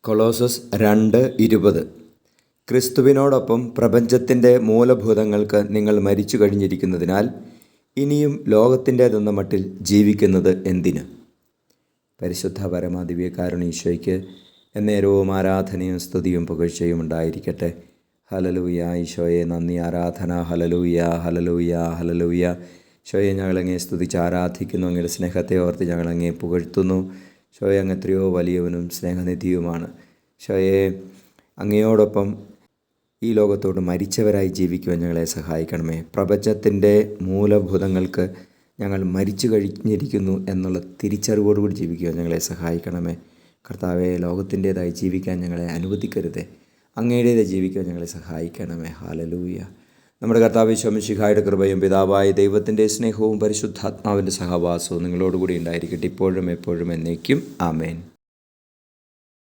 Colossus 2:20. ക്രിസ്തുവിനോടൊപ്പം പ്രപഞ്ചത്തിൻ്റെ മൂലഭൂതങ്ങൾക്ക് നിങ്ങൾ മരിച്ചു കഴിഞ്ഞിരിക്കുന്നതിനാൽ ഇനിയും ലോകത്തിൻ്റേതെന്ന മട്ടിൽ ജീവിക്കുന്നത് എന്തിന്? പരിശുദ്ധ പരമാദിവ്യകാരുണ്യ എന്നേരവും ആരാധനയും സ്തുതിയും പുകഴ്ചയും ഉണ്ടായിരിക്കട്ടെ. ഹല്ലേലൂയ. ഈശോയെ നന്ദി, ആരാധന. Hallelujah, hallelujah, hallelujah. ഈശോയെ ഞങ്ങളങ്ങേ സ്തുതിച്ച് ആരാധിക്കുന്നു. അങ്ങയുടെ സ്നേഹത്തെ ഓർത്ത് ഞങ്ങളങ്ങേ പുകഴ്ത്തുന്നു. ഈശോയെ അങ്ങ് എത്രയോ വലിയവനും സ്നേഹനിധിയുമാണ്. ഈശോയെ അങ്ങയോടൊപ്പം ഈ ലോകത്തോട് മരിച്ചവരായി ജീവിക്കുവാൻ ഞങ്ങളെ സഹായിക്കണമേ. പ്രപഞ്ചത്തിൻ്റെ മൂലഭൂതങ്ങൾക്ക് ഞങ്ങൾ മരിച്ചു കഴിഞ്ഞിരിക്കുന്നു എന്നുള്ള തിരിച്ചറിവോടുകൂടി ജീവിക്കുവാൻ ഞങ്ങളെ സഹായിക്കണമേ. കർത്താവെ, ലോകത്തിൻ്റേതായി ജീവിക്കാൻ ഞങ്ങളെ അനുവദിക്കരുതേ. അങ്ങയുടേതായി ജീവിക്കാൻ ഞങ്ങളെ സഹായിക്കണമേ. ഹല്ലേലൂയ. നമ്മുടെ കർത്താവ് ഈശോ മിശിഹായുടെ കൃപയും പിതാവായ ദൈവത്തിൻ്റെ സ്നേഹവും പരിശുദ്ധാത്മാവിൻ്റെ സഹവാസവും നിങ്ങളോടുകൂടി ഉണ്ടായിരിക്കട്ടെ, ഇപ്പോഴും എപ്പോഴും എന്നേക്കും. ആമേൻ.